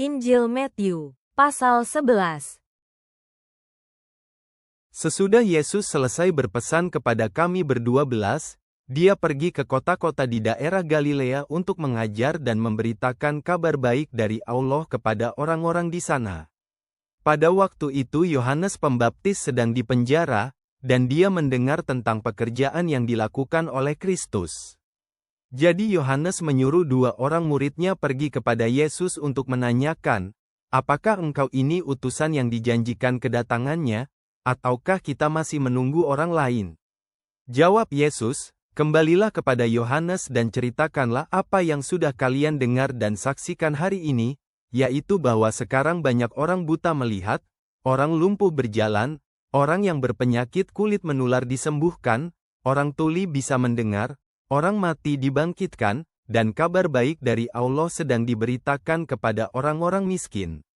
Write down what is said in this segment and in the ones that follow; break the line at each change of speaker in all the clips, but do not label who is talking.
Injil Matthew, pasal 11.
Sesudah Yesus selesai berpesan kepada kami berdua-belas, dia pergi ke kota-kota di daerah Galilea untuk mengajar dan memberitakan kabar baik dari Allah kepada orang-orang di sana. Pada waktu itu Yohanes Pembaptis sedang dipenjara, dan dia mendengar tentang pekerjaan yang dilakukan oleh Kristus. Jadi Yohanes menyuruh 2 orang muridnya pergi kepada Yesus untuk menanyakan, "Apakah engkau ini utusan yang dijanjikan kedatangannya, ataukah kita masih menunggu orang lain?" Jawab Yesus, "Kembalilah kepada Yohanes dan ceritakanlah apa yang sudah kalian dengar dan saksikan hari ini, yaitu bahwa sekarang banyak orang buta melihat, orang lumpuh berjalan, orang yang berpenyakit kulit menular disembuhkan, orang tuli bisa mendengar, orang mati dibangkitkan, dan kabar baik dari Allah sedang diberitakan kepada orang-orang miskin.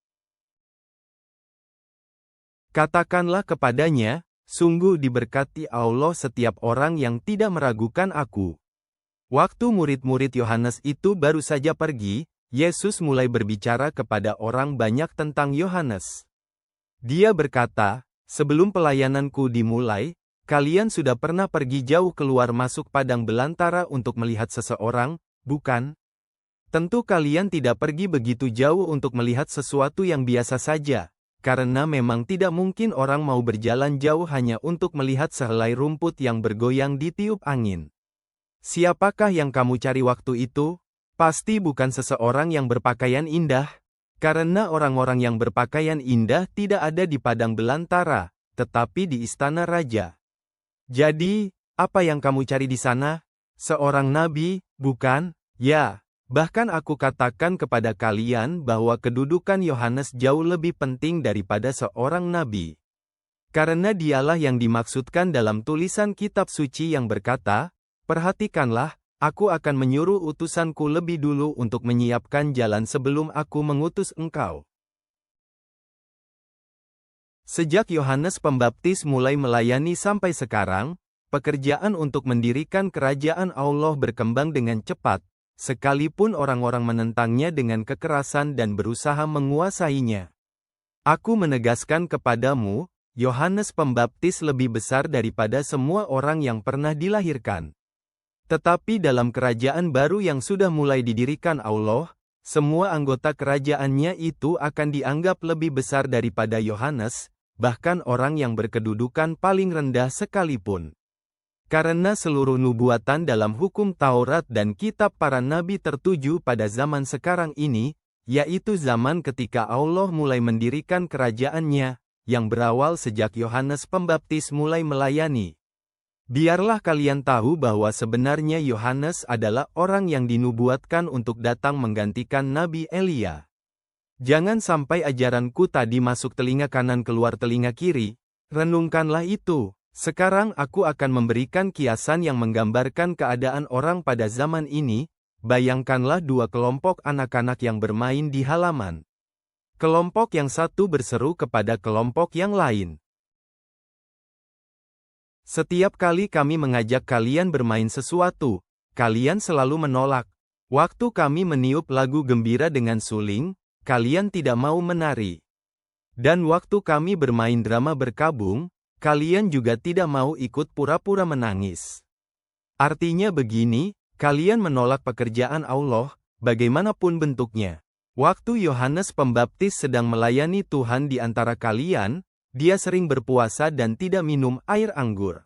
Katakanlah kepadanya, sungguh diberkati Allah setiap orang yang tidak meragukan aku." Waktu murid-murid Yohanes itu baru saja pergi, Yesus mulai berbicara kepada orang banyak tentang Yohanes. Dia berkata, "Sebelum pelayananku dimulai, kalian sudah pernah pergi jauh keluar masuk padang belantara untuk melihat seseorang, bukan? Tentu kalian tidak pergi begitu jauh untuk melihat sesuatu yang biasa saja, karena memang tidak mungkin orang mau berjalan jauh hanya untuk melihat sehelai rumput yang bergoyang ditiup angin. Siapakah yang kamu cari waktu itu? Pasti bukan seseorang yang berpakaian indah, karena orang-orang yang berpakaian indah tidak ada di padang belantara, tetapi di istana raja. Jadi, apa yang kamu cari di sana? Seorang nabi, bukan? Ya, bahkan aku katakan kepada kalian bahwa kedudukan Yohanes jauh lebih penting daripada seorang nabi. Karena dialah yang dimaksudkan dalam tulisan kitab suci yang berkata, 'Perhatikanlah, aku akan menyuruh utusanku lebih dulu untuk menyiapkan jalan sebelum aku mengutus engkau.' Sejak Yohanes Pembaptis mulai melayani sampai sekarang, pekerjaan untuk mendirikan kerajaan Allah berkembang dengan cepat, sekalipun orang-orang menentangnya dengan kekerasan dan berusaha menguasainya. Aku menegaskan kepadamu, Yohanes Pembaptis lebih besar daripada semua orang yang pernah dilahirkan. Tetapi dalam kerajaan baru yang sudah mulai didirikan Allah, semua anggota kerajaannya itu akan dianggap lebih besar daripada Yohanes, bahkan orang yang berkedudukan paling rendah sekalipun. Karena seluruh nubuatan dalam hukum Taurat dan kitab para nabi tertuju pada zaman sekarang ini, yaitu zaman ketika Allah mulai mendirikan kerajaannya, yang berawal sejak Yohanes Pembaptis mulai melayani. Biarlah kalian tahu bahwa sebenarnya Yohanes adalah orang yang dinubuatkan untuk datang menggantikan Nabi Elia. Jangan sampai ajaranku tadi masuk telinga kanan keluar telinga kiri, renungkanlah itu. Sekarang aku akan memberikan kiasan yang menggambarkan keadaan orang pada zaman ini. Bayangkanlah 2 kelompok anak-anak yang bermain di halaman. Kelompok yang satu berseru kepada kelompok yang lain, "Setiap kali kami mengajak kalian bermain sesuatu, kalian selalu menolak. Waktu kami meniup lagu gembira dengan suling, kalian tidak mau menari. Dan waktu kami bermain drama berkabung, kalian juga tidak mau ikut pura-pura menangis." Artinya begini, kalian menolak pekerjaan Allah, bagaimanapun bentuknya. Waktu Yohanes Pembaptis sedang melayani Tuhan di antara kalian, dia sering berpuasa dan tidak minum air anggur.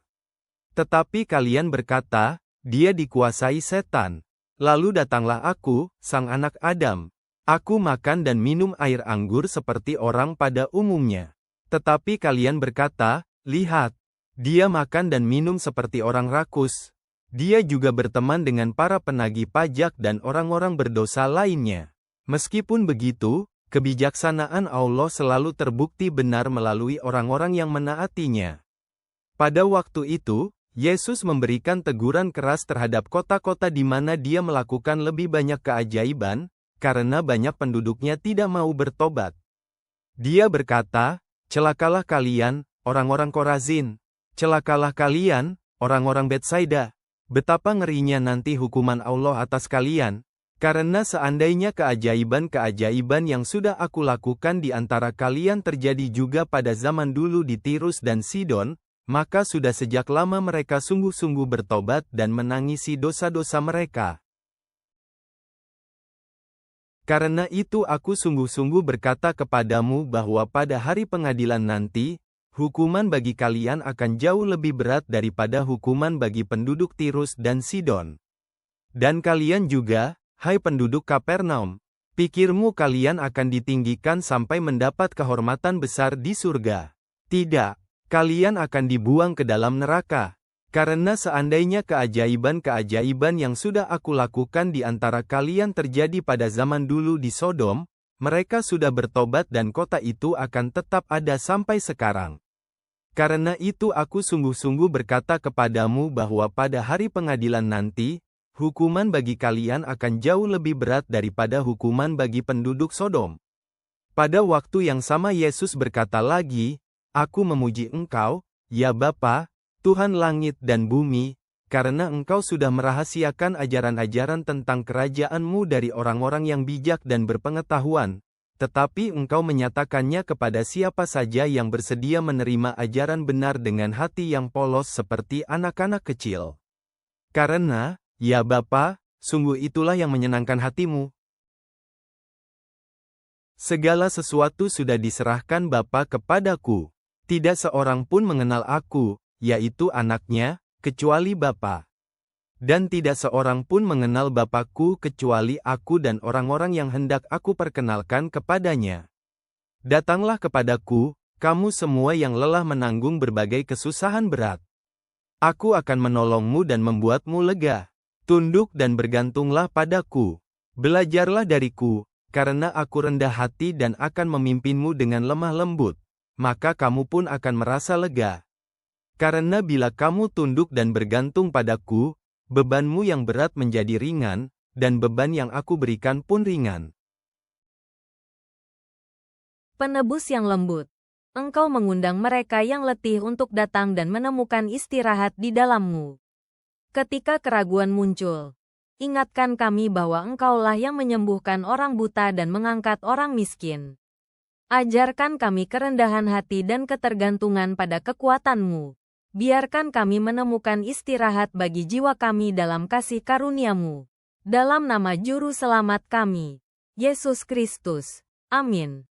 Tetapi kalian berkata, "Dia dikuasai setan." Lalu datanglah aku, sang anak Adam. Aku makan dan minum air anggur seperti orang pada umumnya. Tetapi kalian berkata, "Lihat, dia makan dan minum seperti orang rakus. Dia juga berteman dengan para penagih pajak dan orang-orang berdosa lainnya." Meskipun begitu, kebijaksanaan Allah selalu terbukti benar melalui orang-orang yang menaatinya. Pada waktu itu, Yesus memberikan teguran keras terhadap kota-kota di mana dia melakukan lebih banyak keajaiban, karena banyak penduduknya tidak mau bertobat. Dia berkata, "Celakalah kalian, orang-orang Korazin! Celakalah kalian, orang-orang Betsaida! Betapa ngerinya nanti hukuman Allah atas kalian! Karena seandainya keajaiban-keajaiban yang sudah aku lakukan di antara kalian terjadi juga pada zaman dulu di Tirus dan Sidon, maka sudah sejak lama mereka sungguh-sungguh bertobat dan menangisi dosa-dosa mereka. Karena itu aku sungguh-sungguh berkata kepadamu bahwa pada hari pengadilan nanti, hukuman bagi kalian akan jauh lebih berat daripada hukuman bagi penduduk Tirus dan Sidon. Dan kalian juga, hai penduduk Kapernaum, pikirmu kalian akan ditinggikan sampai mendapat kehormatan besar di surga? Tidak, kalian akan dibuang ke dalam neraka. Karena seandainya keajaiban-keajaiban yang sudah aku lakukan di antara kalian terjadi pada zaman dulu di Sodom, mereka sudah bertobat dan kota itu akan tetap ada sampai sekarang. Karena itu aku sungguh-sungguh berkata kepadamu bahwa pada hari pengadilan nanti, hukuman bagi kalian akan jauh lebih berat daripada hukuman bagi penduduk Sodom. Pada waktu yang sama Yesus berkata lagi, Aku memuji Engkau, ya Bapa, Tuhan langit dan bumi, karena Engkau sudah merahasiakan ajaran-ajaran tentang kerajaan-Mu dari orang-orang yang bijak dan berpengetahuan, tetapi Engkau menyatakannya kepada siapa saja yang bersedia menerima ajaran benar dengan hati yang polos seperti anak-anak kecil. Karena, ya Bapa, sungguh itulah yang menyenangkan hatimu. Segala sesuatu sudah diserahkan Bapa kepadaku. Tidak seorang pun mengenal aku, yaitu anaknya, kecuali Bapa. Dan tidak seorang pun mengenal Bapakku kecuali aku dan orang-orang yang hendak aku perkenalkan kepadanya. Datanglah kepadaku, kamu semua yang lelah menanggung berbagai kesusahan berat. Aku akan menolongmu dan membuatmu lega. Tunduk dan bergantunglah padaku. Belajarlah dariku, karena aku rendah hati dan akan memimpinmu dengan lemah lembut. Maka kamu pun akan merasa lega. Karena bila kamu tunduk dan bergantung padaku, bebanmu yang berat menjadi ringan, dan beban yang aku berikan pun ringan.
Penebus yang lembut. Engkau mengundang mereka yang letih untuk datang dan menemukan istirahat di dalam-Mu. Ketika keraguan muncul, ingatkan kami bahwa Engkaulah yang menyembuhkan orang buta dan mengangkat orang miskin. Ajarkan kami kerendahan hati dan ketergantungan pada kekuatan-Mu. Biarkan kami menemukan istirahat bagi jiwa kami dalam kasih karunia-Mu. Dalam nama Juru Selamat kami, Yesus Kristus. Amin.